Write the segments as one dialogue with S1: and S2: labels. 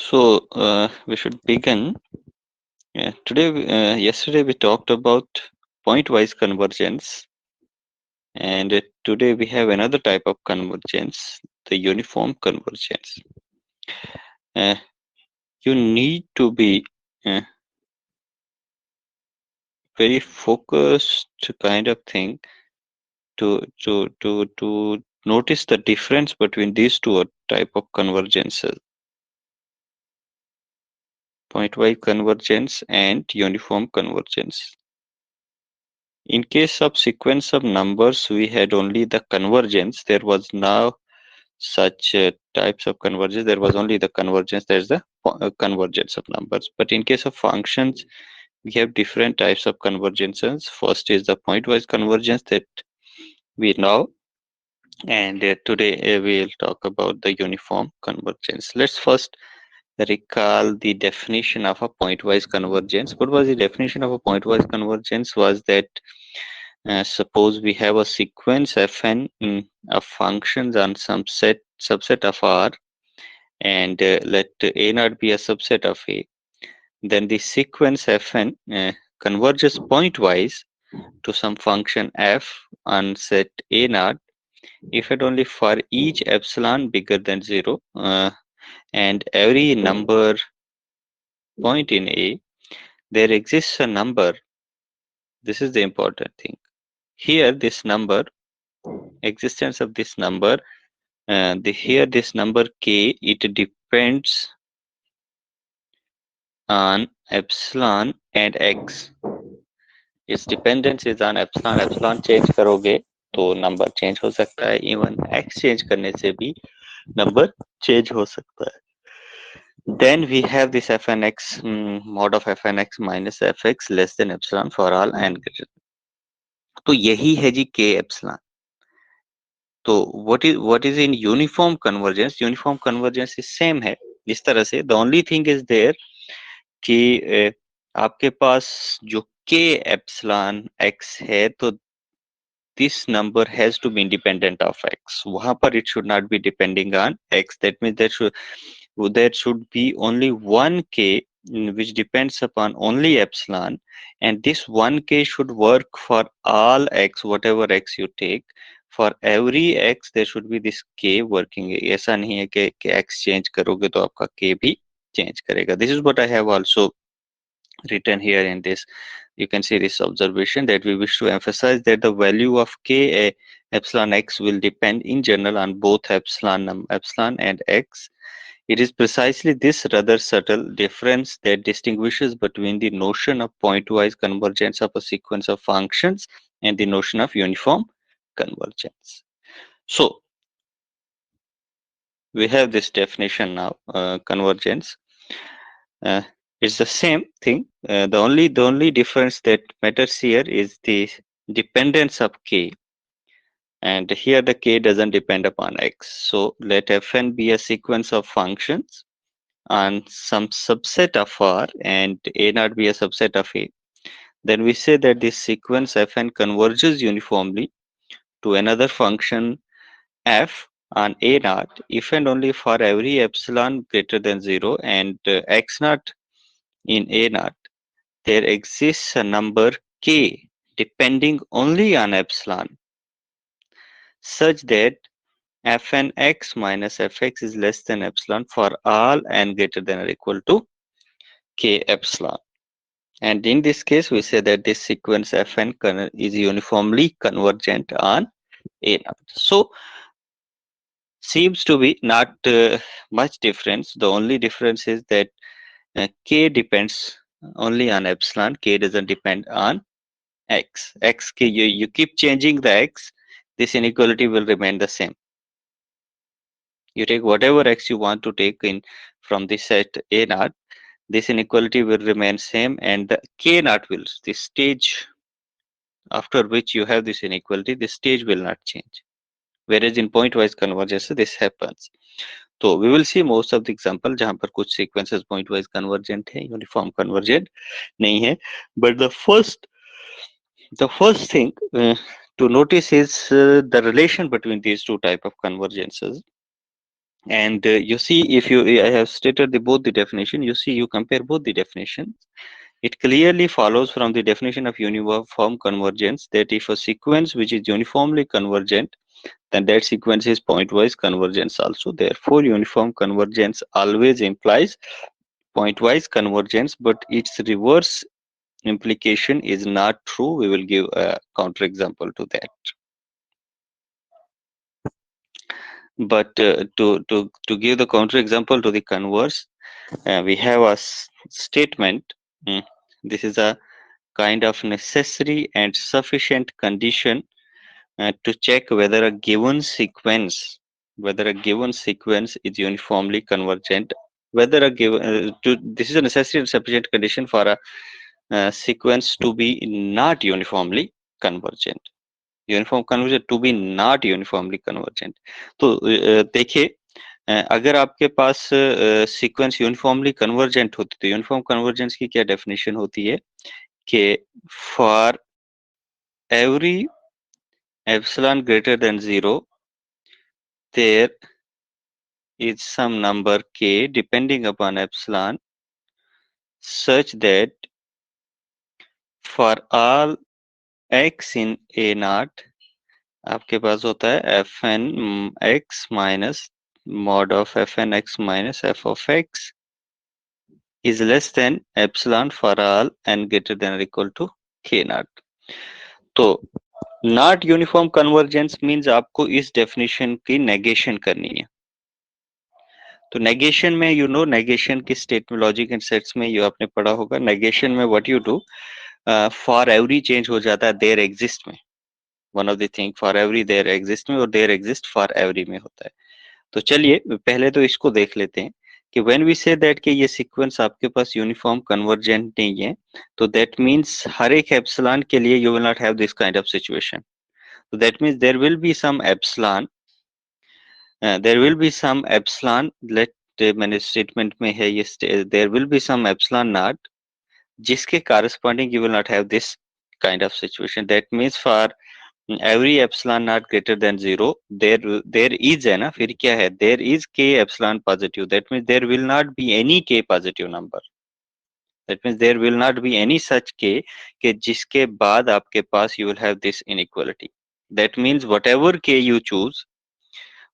S1: So we should begin. Yesterday we talked about pointwise convergence, and today we have another type of convergence, the uniform convergence. Uh, you need to be uh, very focused kind of thing to notice the difference between these two type of convergences, pointwise convergence and uniform convergence. In case of sequence of numbers, we had only the convergence. There was no such types of convergence. There was only the convergence. There's the convergence of numbers. But in case of functions, we have different types of convergences. First is the pointwise convergence that we know, and today we'll talk about the uniform convergence. Let's first recall the definition of a pointwise convergence. What was the definition of a pointwise convergence? Was that suppose we have a sequence fn of functions on some subset of R, and let A not be a subset of A. Then the sequence fn converges pointwise to some function f on set A naught if and only for each epsilon bigger than 0 and every number point in A, there exists a number. This is the important thing. Here, this number, existence of this number, here this number k, it depends on epsilon and x. Its dependence is on epsilon. epsilon change करोगे तो number change हो सकता है, even x change करने से भी number change हो सकता है. Then we have this fnx mod of fnx minus fx less than epsilon for all n greater. तो यही है जी k epsilon. तो what is in uniform convergence? Uniform convergence is same है इस तरह से. The only thing is there कि आपके पास जो k epsilon x है, तो this number has to be independent of x. वहां पर it should not be depending on x. That means there should be only one k which depends upon only epsilon, and this one k should work for all x, whatever x you take. For every x there should be this k working. ऐसा नहीं है कि x change करोगे तो आपका k भी change करेगा. This is what I have also written here in this. You can see this observation that we wish to emphasize that the value of k epsilon x will depend in general on both epsilon and x. It is precisely this rather subtle difference that distinguishes between the notion of pointwise convergence of a sequence of functions and the notion of uniform convergence. So we have this definition now, convergence. Uh, it's the same thing. The only difference that matters here is the dependence of k, and here the k doesn't depend upon x. So let fn be a sequence of functions on some subset of R and A not be a subset of A. Then we say that this sequence fn converges uniformly to another function f on A naught if and only for every epsilon greater than 0 and x naught in A naught, there exists a number k depending only on epsilon, such that fn x minus fx is less than epsilon for all n greater than or equal to k epsilon. And in this case, we say that this sequence fn is uniformly convergent on A naught. So seems to be not much difference. The only difference is that k depends only on epsilon. K doesn't depend on x. You keep changing the x, this inequality will remain the same. You take whatever x you want to take in from the set A naught, this inequality will remain same, and the k naught will, the stage after which you have this inequality, the stage will not change. Whereas in pointwise convergence, this happens. So we will see most of the example जहाँ पर कुछ sequences pointwise convergent है, uniform convergent नहीं है. But the first thing to notice is the relation between these two type of convergences. And you see, if you I have stated both the definition, you see, you compare both the definitions. It clearly follows from the definition of uniform convergence that if a sequence which is uniformly convergent, then that sequence is pointwise convergence also. Therefore, uniform convergence always implies pointwise convergence, but its reverse implication is not true. We will give a counterexample to that. But to give the counterexample to the converse, we have a statement. mm, This is a kind of necessary and sufficient condition to check whether a given sequence is uniformly convergent. Whether a given this is a necessary and sufficient condition for a sequence to be not uniformly convergent. Uniform convergent to be not uniformly convergent. तो देखिए, अगर आपके पास sequence uniformly convergent होती तो uniform convergence की क्या definition होती है कि for every epsilon greater than 0 there is some number k depending upon epsilon such that for all x in a naught आपके पास होता है f n x minus mod of fn x minus f of x is less than epsilon for all n greater than or equal to k naught। तो not uniform convergence means आपको इस definition की negation करनी है। तो negation में negation की state logic and sets में ये आपने पढ़ा होगा। नेगेशन में what you do, for every change हो जाता है देयर एग्जिस्ट में। One of the thing for every there exist में और देयर एग्जिस्ट फॉर एवरी में होता है। तो चलिए पहले तो इसको देख लेते हैं कि व्हेन वी से दैट कि ये सीक्वेंस आपके पास यूनिफॉर्म कन्वर्जेंट नहीं है, तो दैट मींस हर एक एप्सिलॉन के लिए you will not have this kind of situation. तो that means there will be some epsilon, there will be some epsilon let मैंने स्टेटमेंट में है ये there will be some epsilon not जिसके corresponding you will not have this kind of situation. That means for every epsilon not greater than 0 there is है ना, फिर क्या है, there is k epsilon positive, that means there will not be any k positive number, that means there will not be any such k कि जिसके बाद आपके पास you will have this inequality। that means whatever k you choose,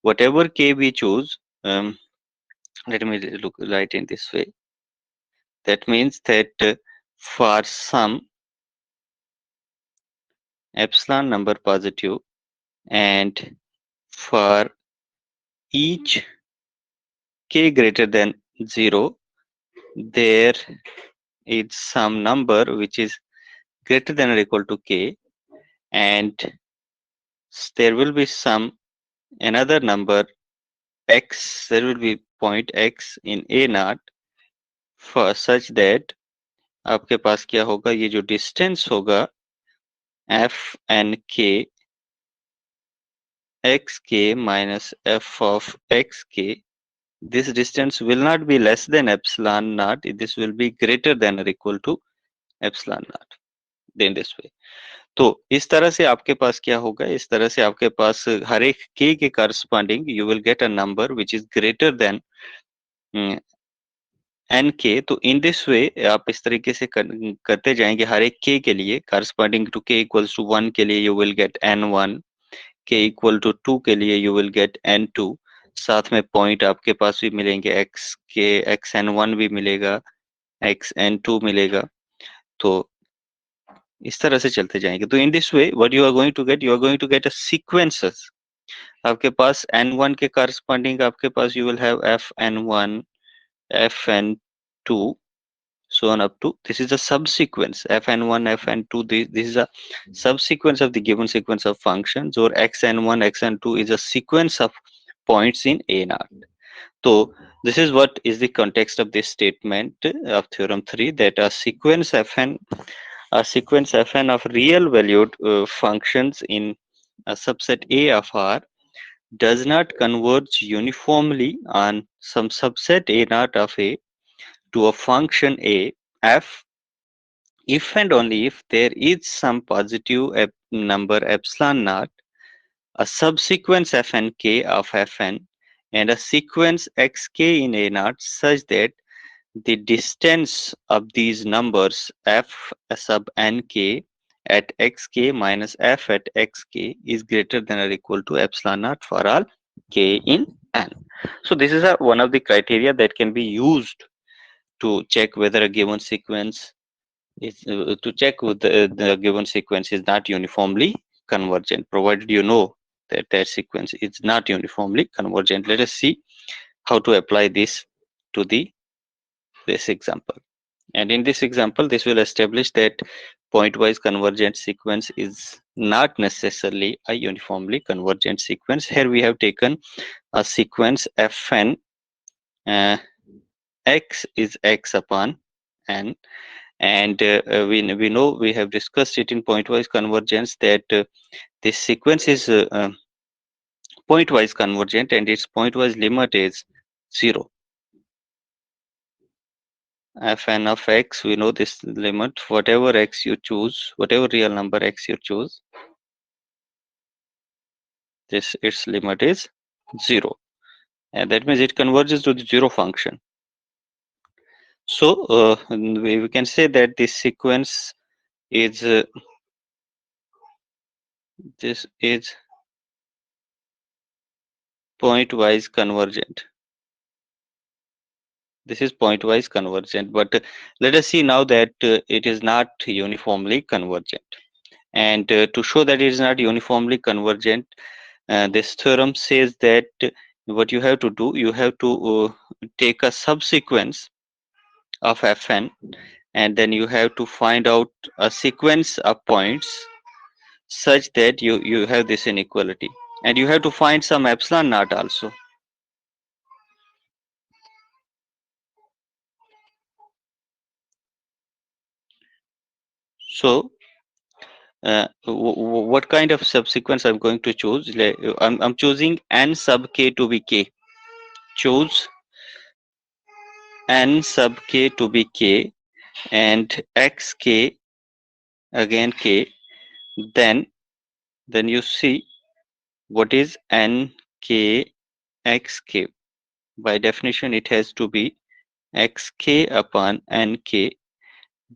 S1: whatever k we choose, let me look write in this way, that means that for some epsilon number positive and for each k greater than 0 there is some number which is greater than or equal to k, and there will be some another number x, there will be point x in a naught for such that आपके पास क्या होगा, ये जो distance होगा f n k x k minus f of x k, this distance will not be less than epsilon naught, this will be greater than or equal to epsilon naught in this way। तो इस तरह से आपके पास क्या होगा, इस तरह से आपके पास हर एक k के corresponding you will get a number which is greater than n के। तो इन दिस वे आप इस तरीके से करते जाएंगे, हर एक k के लिए corresponding to k equals to 1 के लिए you will get n1, k equal to 2 के लिए यू विल गेट n2, साथ में पॉइंट आपके पास भी मिलेंगे x के xn1 भी मिलेगा, xn2 मिलेगा। तो इस तरह से चलते जाएंगे। तो in this way what you are going to get, you are going to get a sequences. आपके पास n1 के करस्पॉन्डिंग आपके पास you will have fn1 fn2 so on up to this is a subsequence fn1 fn2, this is a subsequence of the given sequence of functions, or xn1 xn2 is a sequence of points in a naught। so this is what is the context of this statement of theorem 3, that a sequence fn of real valued functions in a subset A of R does not converge uniformly on some subset A naught of A to a function A f if and only if there is some positive number epsilon naught, a subsequence fnk of fn and a sequence xk in a naught such that the distance of these numbers f sub nk at xk minus f at xk is greater than or equal to epsilon naught for all k in n. So this is one of the criteria that can be used to check whether a given sequence is to check with the given sequence is not uniformly convergent, provided you know that that sequence is not uniformly convergent. Let us see how to apply this to this example. And in this example, this will establish that pointwise convergent sequence is not necessarily a uniformly convergent sequence. Here we have taken a sequence fn, uh, x is x upon n, and we know, we have discussed it in pointwise convergence, that this sequence is pointwise convergent and its pointwise limit is 0. Fn of x, we know this limit, whatever x you choose, whatever real number x you choose, this its limit is 0, and that means it converges to the 0 function. So we can say that this sequence is this is pointwise convergent. This is pointwise convergent, but let us see now that it is not uniformly convergent. And to show that it is not uniformly convergent, this theorem says that what you have to do, you have to take a subsequence of fn, and then you have to find out a sequence of points such that you have this inequality, and you have to find some epsilon naught also. So what kind of subsequence I'm going to choose? I'm choosing n sub k to be k. Choose n sub k to be k and xk again k. Then you see what is n k xk. By definition, it has to be xk upon nk,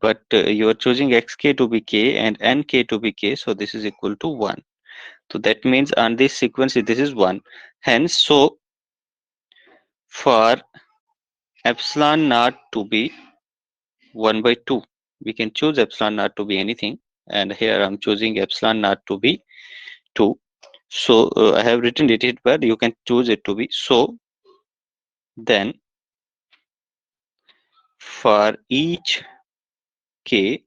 S1: but you are choosing xk to be k and nk to be k, so this is equal to 1. So that means on this sequence this is 1. Hence, so for epsilon naught to be 1 by 2, we can choose epsilon naught to be anything, and here I'm choosing epsilon naught to be 2. So I have written it, but you can choose it to be. So then for each k,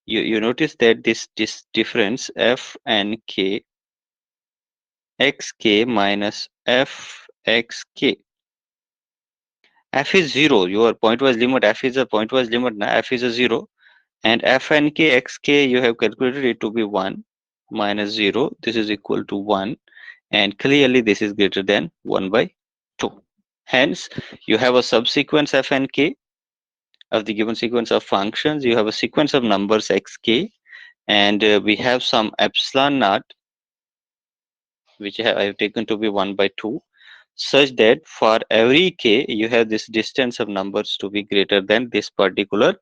S1: you notice that this difference f and k, xk minus f xk, f is 0. Your pointwise limit, f is a pointwise limit, now f is a 0, and f and k xk, you have calculated it to be 1 minus 0. This is equal to 1, and clearly this is greater than 1 by 2. Hence, you have a subsequence f and k of the given sequence of functions. You have a sequence of numbers xk, and we have some epsilon naught, which I have taken to be 1 by 2, such that for every k, you have this distance of numbers to be greater than this particular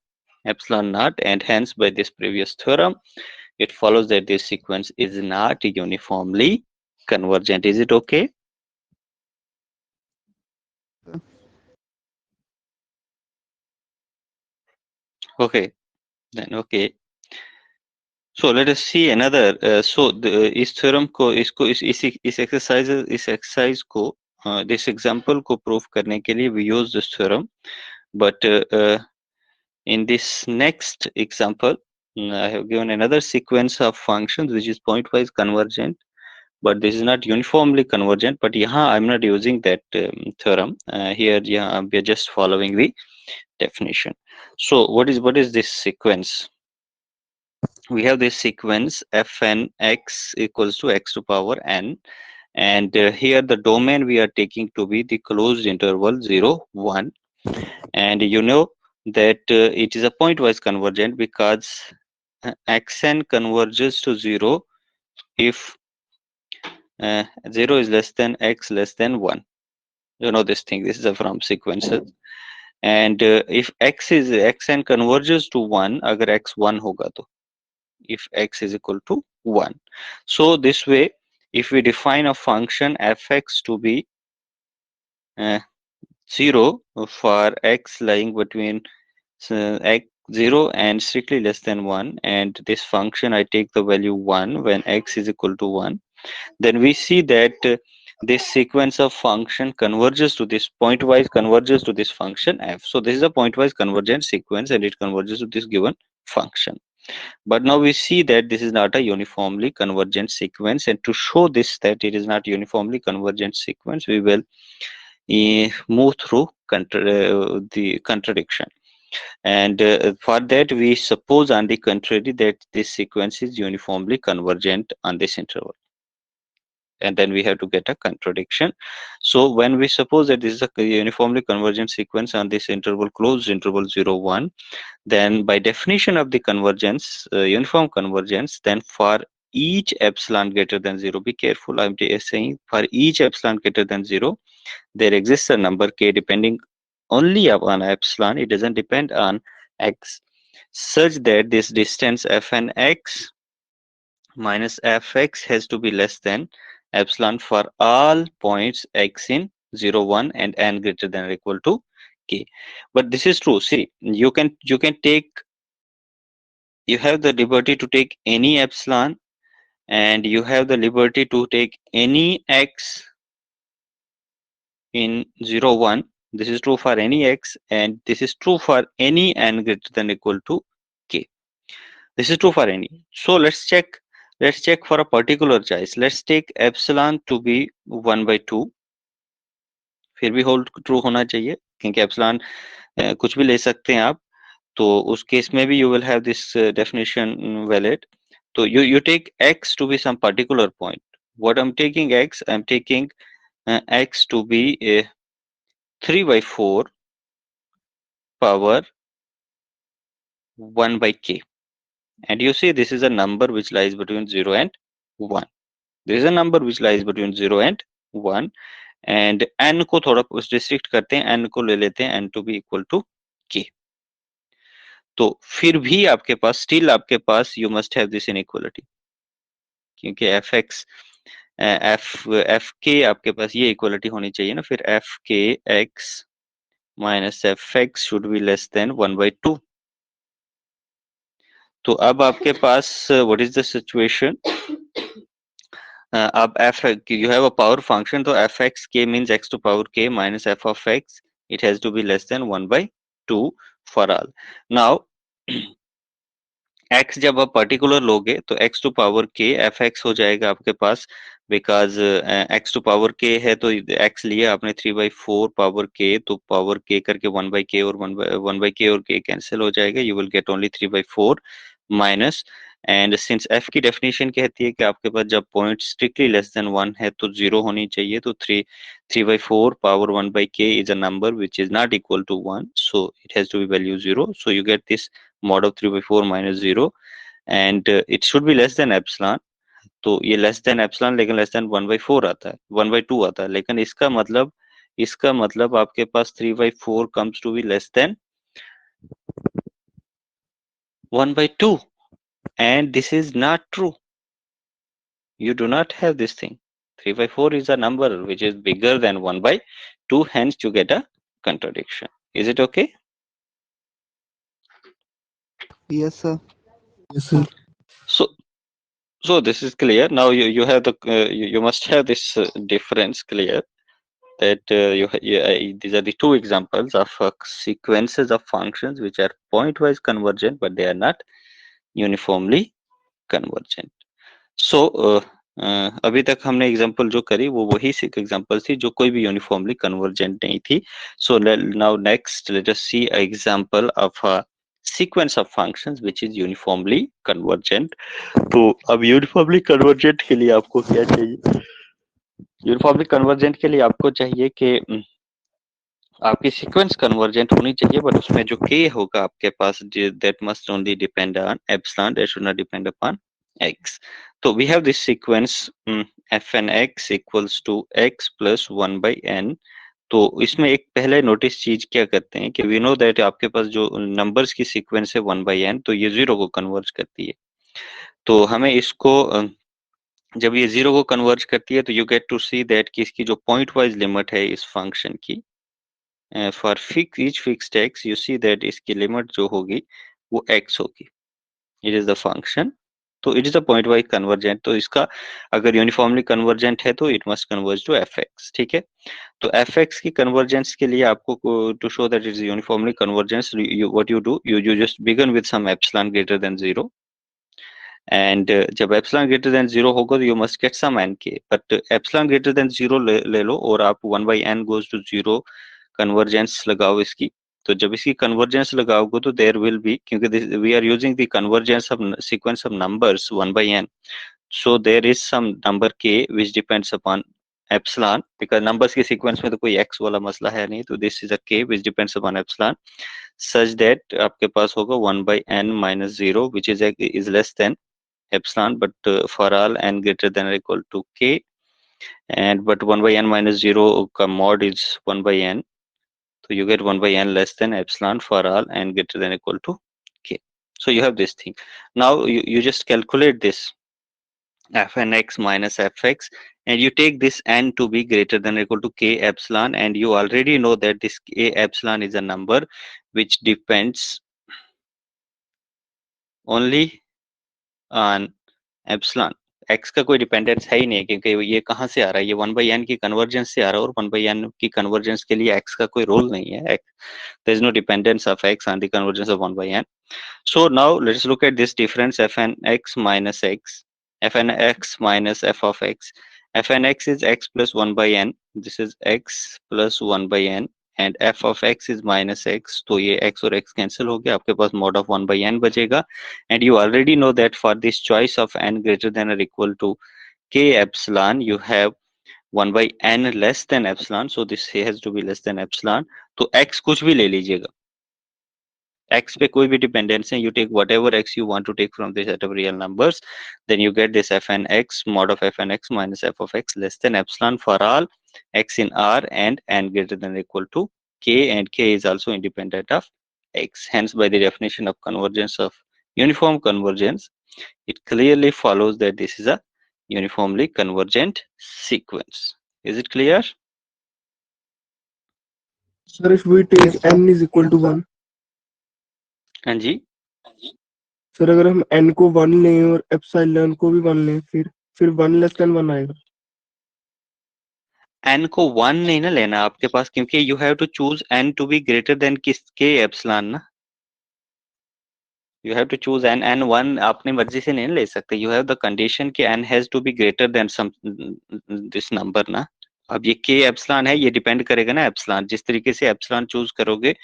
S1: epsilon naught, and hence by this previous theorem, it follows that this sequence is not uniformly convergent. Is it okay?
S2: Yes, sir.
S1: Okay, then okay. So let us see another. So the इस theorem को इसको इस exercise को this example को prove करने के लिए we use this theorem, but in this next example, I have given another sequence of functions which is pointwise convergent, but this is not uniformly convergent. But यहाँ I'm not using that theorem. Here, yeah, we are just following the definition. So what is this sequence? We have this sequence fn x equals to x to power n, and here the domain we are taking to be the closed interval 0 1, and you know that it is a pointwise convergent because xn converges to 0 if 0 is less than x less than 1. You know this thing. This is a from sequences. And if x n converges to 1, अगर x 1 होगा तो, if x is equal to 1. So this way, if we define a function fx to be uh, 0 for x lying between x 0 and strictly less than 1, and this function I take the value 1 when x is equal to 1, then we see that this sequence of function converges to this pointwise converges to this function f. So this is a pointwise convergent sequence and it converges to this given function. But now we see that this is not a uniformly convergent sequence, and to show this that it is not uniformly convergent sequence, we will move through the contradiction. And for that, we suppose on the contrary that this sequence is uniformly convergent on this interval. And then we have to get a contradiction. So when we suppose that this is a uniformly convergent sequence on this interval, closed interval 0, 1, then by definition of the convergence, uniform convergence, then for each epsilon greater than 0, be careful, I'm saying for each epsilon greater than 0, there exists a number k depending only upon epsilon, it doesn't depend on x, such that this distance fn x minus fx has to be less than epsilon for all points x in 0, 1 and n greater than or equal to k. But this is true. See, you can take, you have the liberty to take any epsilon, and you have the liberty to take any x in 0, 1. This is true for any x, and this is true for any n greater than or equal to k. This is true for any. So let's check for a particular choice. Let's take epsilon to be 1 by 2. फिर भी hold true होना चाहिए, क्योंकि epsilon कुछ भी ले सकते हैं आप, तो उस केस में भी you will have this definition valid. तो you take x to be some particular point. What I'm taking x, I'm taking x to be a 3 by 4 power 1 by k. And you see this is a number which lies between 0 and 1. This is a number which lies between 0 and 1. And n को थोड़ा restrict करते हैं, n को ले लेते हैं n to be equal to k. तो फिर भी आपके पास स्टिल आपके पास you must have this inequality, क्योंकि एफ एक्स एफ के आपके पास ये इक्वालिटी होनी चाहिए ना, फिर f k x minus f x should be less than 1/2. तो अब आपके पास व्हाट इज द सिचुएशन, अब f you have a power function, तो f x k means x to power k minus f of x, it has to be less than 1/2 for all. Now x जब आप particular लोगे तो x to power k f x हो जाएगा आपके पास, because x to power k है तो x लिया आपने 3/4 पावर k, तो पावर k करके 1/k और 1/k और k कैंसिल हो जाएगा, you will get only 3/4 minus. And since f की डेफिनेशन कहती है कि आपके पास जब पॉइंट स्ट्रिक्टली लेस देन 1 है तो 0 होनी चाहिए, तो 3/4 power 1/k is a number which is not equal to 1, so it has to be value 0, so you get this mod of 3/4 minus 0, and it should be less than epsilon. तो ये less than epsilon लेकिन less than 1/4 आता है, 1/2 आता है, लेकिन इसका मतलब आपके पास 3/4 comes to be less than 1/2, and this is not true. You do not have this thing. 3/4 is a number which is bigger than 1/2, hence you get a contradiction. Is it okay?
S2: Yes, sir.
S3: Yes, sir.
S1: So so this is clear. Now you have the you must have this difference clear, that these are the two examples of sequences of functions which are pointwise convergent, but they are not uniformly convergent. So अभी तक हमने example जो करी वो वही example थी जो कोई भी यूनिफॉर्मली कन्वर्जेंट नहीं थी. So now next let us see an example of a sequence of functions which is uniformly convergent. तो अब यूनिफॉर्मली कन्वर्जेंट के लिए आपको क्या चाहिए? यूनिफॉर्मली कन्वर्जेंट के लिए आपको चाहिए कि आपकी सीक्वेंस कन्वर्जेंट होनी चाहिए, बट उसमें जो k होगा आपके पास, that must only depend on epsilon, that should not depend upon x. तो we have this sequence fn x equals to x plus 1/n तो इसमें एक पहले नोटिस चीज क्या करते हैं कि वी नो दैट आपके पास जो नंबर्स की सीक्वेंस है 1/n, तो ये 0 को कन्वर्ज करती है। तो हमें इसको जब ये 0 को कन्वर्ज करती है तो you get to see that कि इसकी जो पॉइंट वाइज लिमिट है इस फंक्शन की, for fix each fixed x you see that इसकी लिमिट जो होगी वो x होगी। इट इज द फंक्शन, तो it is the point wise convergent. तो इसका अगर यूनिफॉर्मली कन्वर्जेंट है तो it must converge to f x, ठीक है। तो एफ एक्स की कन्वर्जेंस के लिए आपको to show that it is uniformly convergence, what you do, you just begin with some epsilon greater than 0, and जब एप्सिलॉन ग्रेटर देन 0 होगा तो you must get some n k, but epsilon greater than 0 ले लो और आप 1/n goes to 0 convergence लगाओ इसकी। तो जब इसकी कन्वर्जेंस लगाओगे तो देयर विल बी, क्योंकि we are using the convergence of sequence of numbers 1/n, so there is some number k which depends upon epsilon, because numbers के sequence में तो कोई x वाला मसला है नहीं, तो this is a k which depends upon epsilon, such that आपके पास होगा 1/n minus 0 which is less than epsilon, but for all n greater than or equal to k, and but 1/n minus 0 का mod is 1/n, so you get 1/n less than epsilon for all n greater than or equal to k. So you have this thing. Now you just calculate this fn x minus fx, and you take this n to be greater than or equal to k epsilon, and you already know that this k epsilon is a number which depends only on epsilon. x का कोई dependence है ही नहीं, क्योंकि ये कहाँ से आ रहा है, ये 1/n की कन्वर्जेंस से आ रहा है, और 1/n की कन्वर्जेंस के लिए x का कोई रोल नहीं है। there is no dependence of x on the convergence of 1/n. So now let's look at this difference fn x minus x, fn x minus f of x. fn x is x plus 1/n, this is x plus 1/n, and f of x is minus x, तो ये x और x cancel हो गया, आपके पास mod of 1/n बचेगा, and you already know that for this choice of n greater than or equal to k epsilon you have 1/n less than epsilon, so this has to be less than epsilon, तो x कुछ भी ले लीजिएगा, x पे कोई भी dependence है, you take whatever x you want to take from the set of real numbers, then you get this fn x mod of fn x minus f of x less than epsilon for all x in R and n greater than or equal to k, and k is also independent of x. Hence, by the definition of convergence of uniform convergence, it clearly follows that this is a uniformly convergent sequence. Is it clear?
S2: Sir, if we take
S3: Yes, sir.
S2: n is equal to 1,
S1: हाँ जी,
S2: sir अगर हम n को 1 लें और epsilon को भी 1 लें, फिर 1 लेस देन 1 आएगा।
S1: n को 1 नहीं ना लेना आपके पास, क्योंकि you have to choose n to be greater than किसके एप्सिलॉन ना, you have to choose n 1 अपनी मर्जी से नहीं ले सकते, यू हैव द कंडीशन कि n has to be greater than some this number ना। अब ये k एप्सिलॉन है, ये डिपेंड करेगा ना एप्सिलॉन, जिस तरीके से एप्सिलॉन चूज करोगे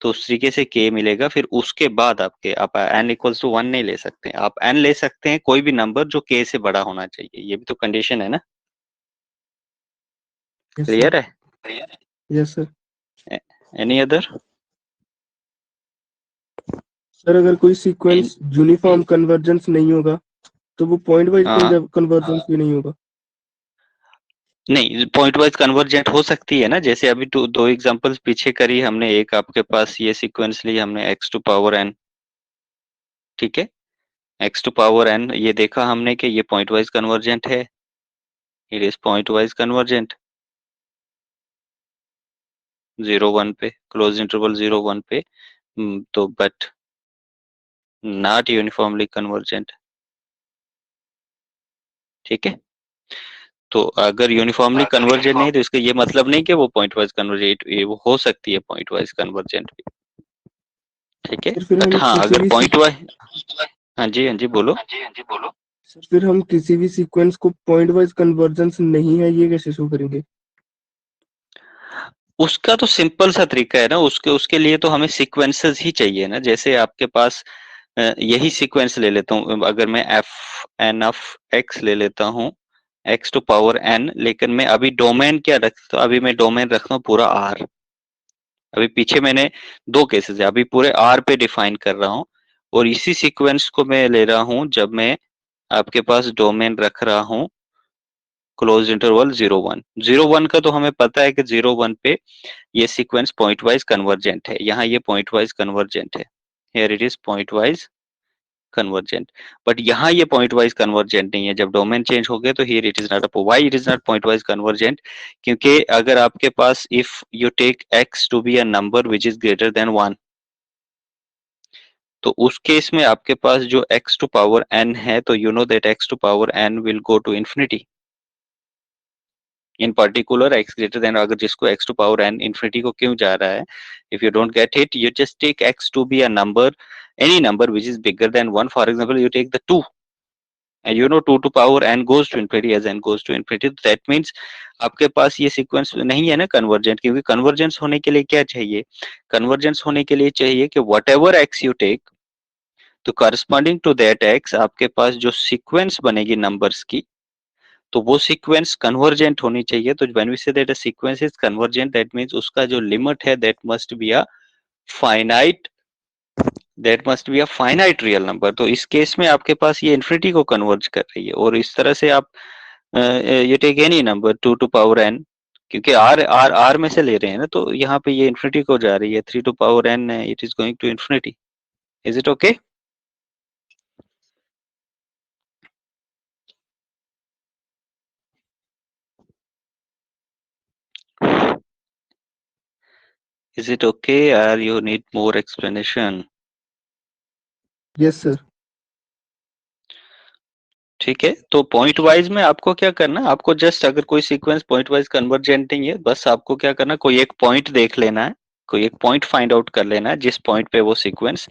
S1: तो उस तरीके से k मिलेगा, फिर उसके बाद आप n इक्वल्स टू 1 नहीं ले सकते, आप n ले सकते हैं कोई भी नंबर जो k से बड़ा होना चाहिए, ये भी तो कंडीशन है ना।
S2: Yes sir.
S1: क्लियर है?
S2: Yes sir.
S1: Any other?
S2: Sir अगर कोई सीक्वेंस यूनिफॉर्म कन्वर्जेंस नहीं होगा तो वो पॉइंट वाइज कन्वर्जेंस भी नहीं होगा।
S1: नहीं, पॉइंट वाइज कन्वर्जेंट हो सकती है ना, जैसे अभी दो एग्जांपल्स पीछे करी हमने, एक आपके पास ये सीक्वेंस ली हमने x टू पावर n, ठीक है, x टू पावर n, ये देखा हमने कि ये पॉइंट वाइज कन्वर्जेंट है, it is point wise convergent 0 1 पे, क्लोज इंटरवल 0 1 पे, तो बट नॉट यूनिफॉर्मली कन्वर्जेंट, ठीक है। तो अगर यूनिफॉर्मली कन्वर्जेंट नहीं तो इसका ये मतलब नहीं कि वो पॉइंट वाइज कन्वर्जेंट, वो हो सकती है पॉइंट वाइज कन्वर्जेंट भी, ठीक है,
S2: सर फिर
S1: बट
S2: हम
S1: हाँ
S2: किसी
S1: अगर
S2: भी
S1: पॉइंट वाइज, हाँ जी, हाँ जी बोलो।
S2: सर फिर हम किसी भी सीक्वेंस को पॉइंट वाइज कन्वर्जेंस नहीं है ये कैसे शो करेंगे?
S1: उसका तो सिंपल सा तरीका है ना, उसके उसके लिए तो हमें सीक्वेंसेस ही चाहिए ना, जैसे आपके पास यही सीक्वेंस ले लेता हूँ, अगर मैं एफ एन ऑफ एक्स ले लेता हूँ एक्स टू पावर एन, लेकिन मैं अभी डोमेन क्या रखता हूँ, अभी मैं डोमेन रखता हूँ पूरा आर, अभी पीछे मैंने दो केसेस है, अभी पूरे आर पे डिफाइन कर रहा हूँ, और इसी सीक्वेंस को मैं ले रहा हूँ जब मैं आपके पास डोमेन रख रहा हूँ क्लोज इंटरवल 0 1। 0 1 का तो हमें पता है कि 0 1 पे ये सीक्वेंस पॉइंट वाइज कन्वर्जेंट है, यहाँ ये पॉइंट वाइज कन्वर्जेंट है, here it is point wise convergent. But यहाँ ये पॉइंट वाइज कन्वर्जेंट नहीं है, जब डोमेन चेंज हो गया तो here it is not a, why it is not point wise convergent? क्योंकि अगर आपके पास if you take x to be a number which is greater than 1, तो उस केस में आपके पास जो x टू पावर n है, तो you know that x to power n will go to infinity. In particular x greater than, अगर जिसको x to power n infinity को क्यों जा रहा है, if you don't get it, you just take x to be a number, any number which is bigger than 1. For example, you take the 2, and you know 2 to power n goes to infinity, as n goes to infinity, that means आपके पास ये sequence नहीं है ना convergent, क्योंकि convergence होने के लिए क्या चाहिए? कन्वर्जेंस होने के लिए चाहिए कि whatever x you take, तो करस्पॉन्डिंग टू दैट एक्स आपके पास जो सीक्वेंस बनेगी नंबर्स की, तो वो सीक्वेंस कन्वर्जेंट होनी चाहिए। तो when we say that a sequence is convergent, that means उसका जो लिमिट है that must be a finite, that must be a finite real number. तो इस केस में आपके पास ये इन्फिनिटी को कन्वर्ज कर रही है, और इस तरह से आप ये take any number 2 to power n, क्योंकि आर में से ले रहे हैं ना, तो यहाँ पे ये इन्फिनिटी को जा रही है, 3 to power n, it is going to infinity. Is it okay? Is it okay, are you need more explanation?
S2: Yes sir.
S1: ठीक है, तो पॉइंट वाइज में आपको क्या करना है, आपको जस्ट अगर कोई सीक्वेंस पॉइंट वाइज कन्वर्जेंट नहीं है, बस आपको क्या करना है, कोई एक पॉइंट देख लेना है, कोई एक पॉइंट फाइंड आउट कर लेना है जिस पॉइंट पे वो सीक्वेंस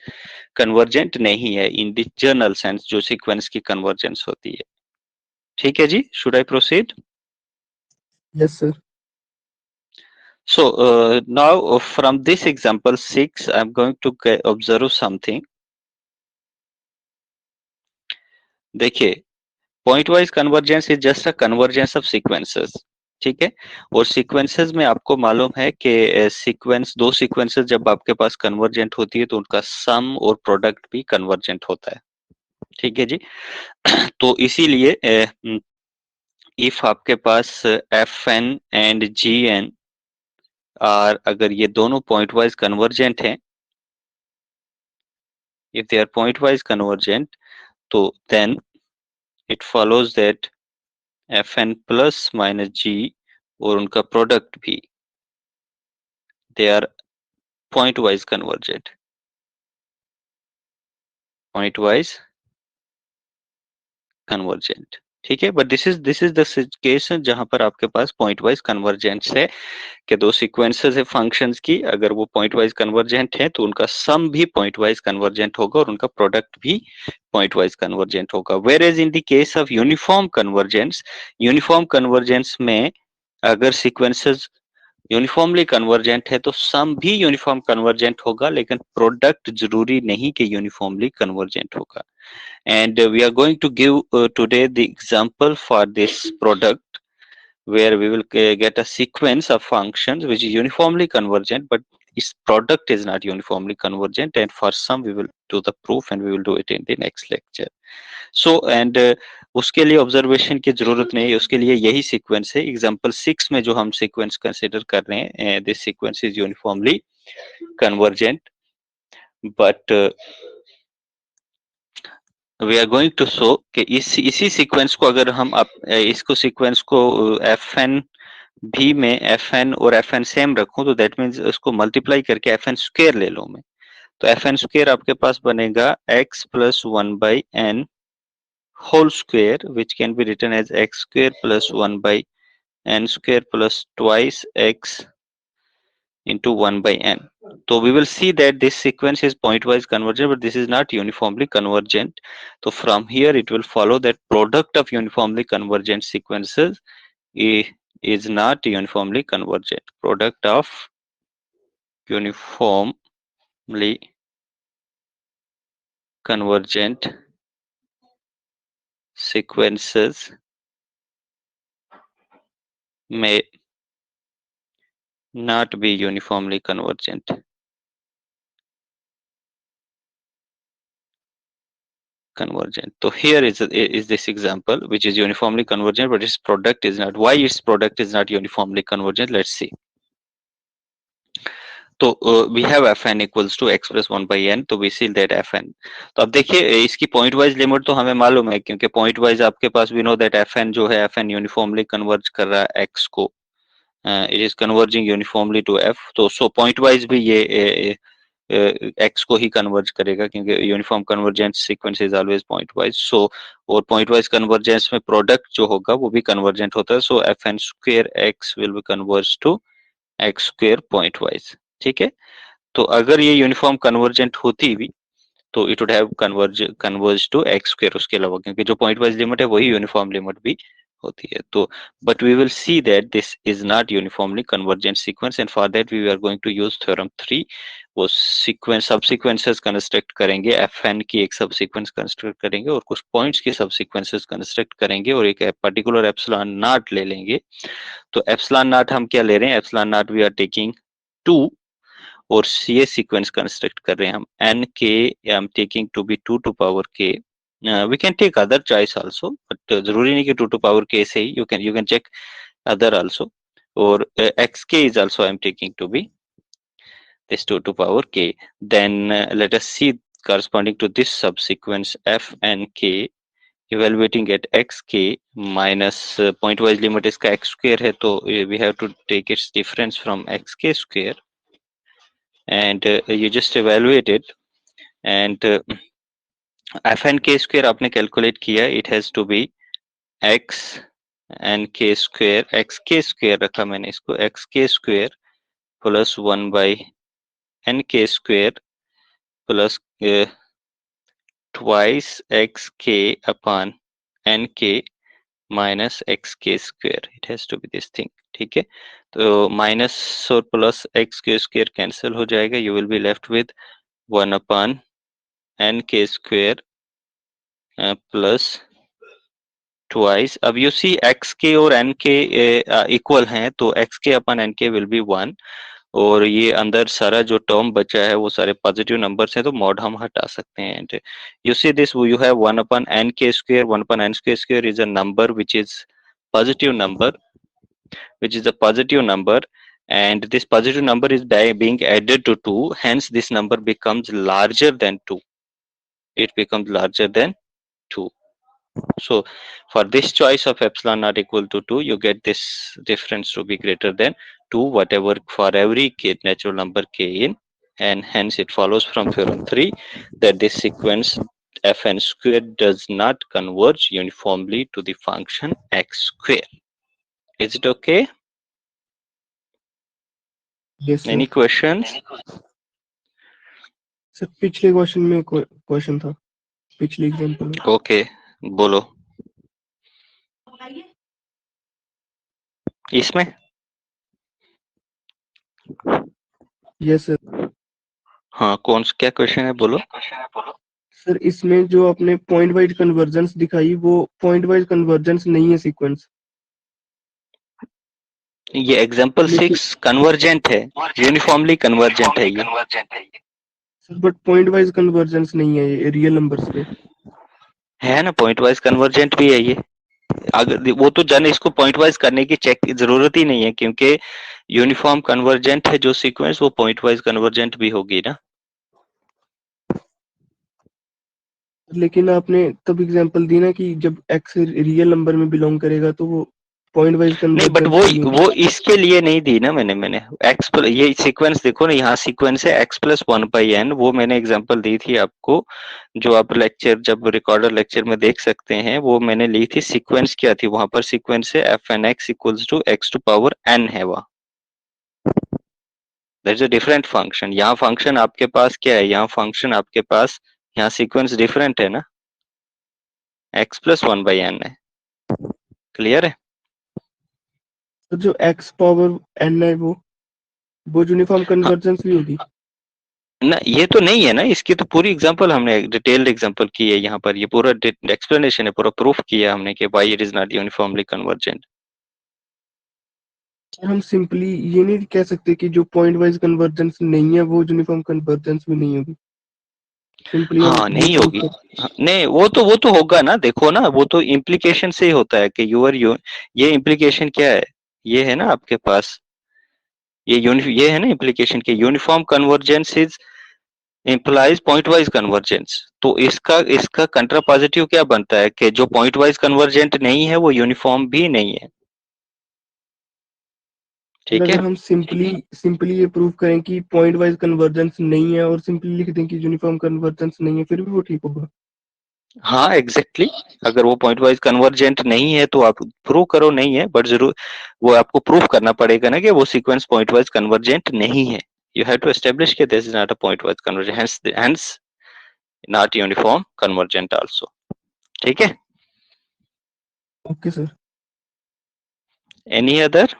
S1: कन्वर्जेंट नहीं है इन द जनरल सेंस, जो सीक्वेंस की कन्वर्जेंस होती है। ठीक है जी, should I proceed?
S2: Yes sir.
S1: So now from this example 6, I'm going to observe something. देखिए, point wise convergence is just a convergence of sequences, ठीक है। और सीक्वेंसेस में आपको मालूम है कि सीक्वेंस, दो सीक्वेंसेस जब आपके पास कन्वर्जेंट होती है तो उनका सम और प्रोडक्ट भी कन्वर्जेंट होता है, ठीक है जी। तो इसीलिए इफ आपके पास F N and G N are, अगर ये दोनों पॉइंट वाइज कन्वर्जेंट हैं, if they are point-wise convergent, तो then it follows that Fn plus minus g और उनका प्रोडक्ट भी, they are point-wise convergent, point-wise convergent, ठीक है। But this is the case जहां पर आपके पास पॉइंट वाइज कन्वर्जेंस है, कि दो सीक्वेंसेस है फंक्शंस की, अगर वो पॉइंट वाइज कन्वर्जेंट है तो उनका सम भी पॉइंट वाइज कन्वर्जेंट होगा और उनका प्रोडक्ट भी पॉइंट वाइज कन्वर्जेंट होगा। Whereas in the case of uniform convergence, uniform convergence में अगर सीक्वेंसेस यूनिफॉर्मली कन्वर्जेंट है तो सम भी यूनिफॉर्म कन्वर्जेंट होगा, लेकिन प्रोडक्ट जरूरी नहीं कि यूनिफॉर्मली कन्वर्जेंट होगा। And we are going to give today the example for this product, where we will get a sequence of functions which is uniformly convergent, but its product is not uniformly convergent, and for some we will do the proof and we will do it in the next lecture. So and उसके लिए observation की जरूरत नहीं है, उसके लिए यही sequence है। एग्जांपल 6 में जो हम सीक्वेंस कंसीडर कर रहे हैं, this sequence is uniformly convergent, but we are going to show कि इसी सीक्वेंस को अगर हम इसको सीक्वेंस को एफ एन भी में एफ एन और एफ एन सेम रखूं, तो दैट मीन्स उसको मल्टीप्लाई करके एफ एन स्क्वेयर ले लूं मैं, तो एफ एन स्क्वेयर आपके पास बनेगा x plus one by n whole square, which can be written as x square plus one by n square plus twice x into 1 by n. So we will see that this sequence is pointwise convergent, but this is not uniformly convergent. So from here it will follow that product of uniformly convergent sequences is not uniformly convergent. Product of uniformly convergent sequences may not be uniformly convergent. convergent. So here is this example which is uniformly convergent, but its product is not. Why its product is not uniformly convergent? Let's see. तो we have F N equals to X plus one by N, तो we see that F N. तो अब देखिए इसकी point wise limit तो हमें मालूम है, क्योंकि पॉइंट वाइज आपके पास we know that F N जो है एफ एन यूनिफॉर्मली कन्वर्ज कर रहा है एक्स को, it is converging uniformly to f. तो सो पॉइंट वाइज भी ये एक्स को ही कन्वर्ज करेगा, क्योंकि uniform convergence sequence is always point wise. So और पॉइंट वाइज कन्वर्जेंस में प्रोडक्ट जो होगा वो भी कन्वर्जेंट होता है। So F N square X will be converge to X square point wise. ठीक है, तो अगर ये यूनिफॉर्म कन्वर्जेंट होती भी तो it would have converge to x square उसके अलावा, क्योंकि जो पॉइंट वाइज लिमिट है वही यूनिफॉर्म लिमिट भी होती है। तो but we will see that this is not uniformly convergent sequence, and for that we are going to use theorem 3। वो सीक्वेंस सब सीक्वेंसेस कंस्ट्रक्ट करेंगे, एफ एन की एक सब सीक्वेंस कंस्ट्रक्ट करेंगे और कुछ पॉइंट्स की सब सीक्वेंसेस कंस्ट्रक्ट करेंगे और एक पर्टिकुलर एप्सिलॉन नॉट ले लेंगे। तो एप्सिलॉन नॉट हम क्या ले रहे हैं? Epsilon naught we are taking 2 और ये सीक्वेंस कंस्ट्रक्ट कर रहे हैं हम N K, I am taking to be 2 to power K. We can take other choice also, but जरूरी नहीं कि 2 टू पावर के से ही, you can check other also. और X K is also I am taking to be this 2 to power k. Then let us see corresponding to this subsequence f and k evaluating at xk minus point wise limit इसका x square है, तो we have to take its difference from xk square and you just evaluate it, and f and k square आपने calculate किया, it has to be x and k square, x k square रखा मैंने इसको, x k square plus 1 by n k square plus twice x k upon n k minus x k square, it has to be this thing। ठीक है, तो minus और plus x के square cancel हो जाएगा, you will be left with 1 upon n k square plus twice. अब you see x के और एन के इक्वल हैं, तो एक्स के अपन एन के विल बी 1, और ये अंदर सारा जो टर्म बचा है वो सारे पॉजिटिव नंबर्स हैं, तो मॉड हम हटा सकते हैं। And you see this, you have 1 upon n k square, 1 upon n square square is a number which is positive number, which is a positive number, and this positive number is being added to 2, hence this number becomes larger than 2, it becomes larger than 2। So for this choice of epsilon not equal to 2, you get this difference to be greater than 2 whatever for every k natural number k in, and hence it follows from theorem 3 that this sequence fn square does not converge uniformly to the function x square। Is it okay?
S2: Yes
S1: Any
S2: sir.
S1: questions?
S2: Sir पिछले question में question था, पिछले example में।
S1: Okay, बोलो इसमें।
S2: Yes sir.
S1: हाँ, कौन क्या क्वेश्चन है, बोलो।
S2: सर इसमें जो आपने पॉइंट वाइज कन्वर्जेंस दिखाई, वो पॉइंट वाइज कन्वर्जेंस नहीं है सीक्वेंस,
S1: ये एग्जाम्पल
S2: लेकिन
S1: 6 कन्वर्जेंट है, यूनिफॉर्मली कन्वर्जेंट है ये।
S2: Sir but point wise convergence नहीं है ये रियल नंबर्स पे।
S1: है ना, पॉइंट वाइज कन्वर्जेंट भी है ये। अगर वो तो जन इसको पॉइंट वाइज करने की चेक की जरूरत ही नहीं है, क्योंकि यूनिफॉर्म कन्वर्जेंट है जो सीक्वेंस, वो पॉइंट वाइज कन्वर्जेंट भी होगी ना।
S2: लेकिन आपने तब एग्जांपल दी ना कि जब एक्स रियल नंबर में बिलोंग करेगा तो वो पॉइंट वाइज
S1: नहीं, बट
S2: कन्वर्जेंस
S1: वो
S2: नहीं होगी।
S1: वो इसके लिए नहीं दी ना मैंने एक्स ये सीक्वेंस देखो ना, यहाँ सीक्वेंस है एक्स प्लस 1 बाई एन, वो मैंने एग्जांपल दी थी आपको, जो आप लेक्चर जब रिकॉर्डर लेक्चर में देख सकते हैं, वो मैंने ली थी। सीक्वेंस क्या थी वहां पर? सीक्वेंस है f n x equals to x to power n है वहाँ, that is a different function. यहाँ फंक्शन आपके पास क्या है? यहाँ फंक्शन आपके पास, यहाँ सीक्वेंस डिफरेंट है ना, एक्स प्लस 1 बाई एन है। क्लियर है?
S2: तो जो एक्स पावर एन है वो यूनिफॉर्म
S1: हाँ
S2: कन्वर्जेंस भी होगी।
S1: ना, ये तो नहीं है ना, इसकी तो पूरी एग्जांपल हमने डिटेल्ड एग्जांपल की है यहाँ पर, ये पूरा एक्सप्लेनेशन है, पूरा प्रूफ किया हमने कि why it is not uniformly convergent.
S2: हम सिंपली ये नहीं कह सकते कि जो पॉइंट वाइज कन्वर्जेंस नहीं है वो यूनिफॉर्म कन्वर्जेंस भी नहीं होगी। सिंपली हम
S1: हाँ
S2: ये
S1: नहीं
S2: प्रूव
S1: होगी।
S2: कर।
S1: हाँ, नहीं वो तो होगा ना, देखो ना, वो तो इम्प्लीकेशन से ही होता है कि ये इम्प्लीकेशन क्या है, ये है ना आपके पास, ये है ना इम्प्लीकेशन के uniform convergence is implies point wise convergence. तो इसका कंट्रापॉजिटिव क्या बनता है कि जो पॉइंट वाइज कन्वर्जेंट नहीं है वो यूनिफॉर्म भी नहीं है।
S2: और
S1: ठीक है।
S2: अगर हम सिंपली ये प्रूव करें कि पॉइंट वाइज कन्वर्जेंस नहीं है और सिंपली लिख दें कि यूनिफॉर्म कन्वर्जेंस नहीं है, फिर भी वो ठीक होगा।
S1: हाँ एग्जैक्टली exactly। अगर वो पॉइंट वाइज कन्वर्जेंट नहीं है तो आप प्रूव करो नहीं है, बट जरूर वो आपको प्रूव करना पड़ेगा ना कि वो सीक्वेंस पॉइंट वाइज कन्वर्जेंट नहीं है। यू हैव टू एस्टेब्लिश कि this is not a point wise convergent, hence not uniform convergent also. ठीक है।
S2: Okay sir.
S1: Any other?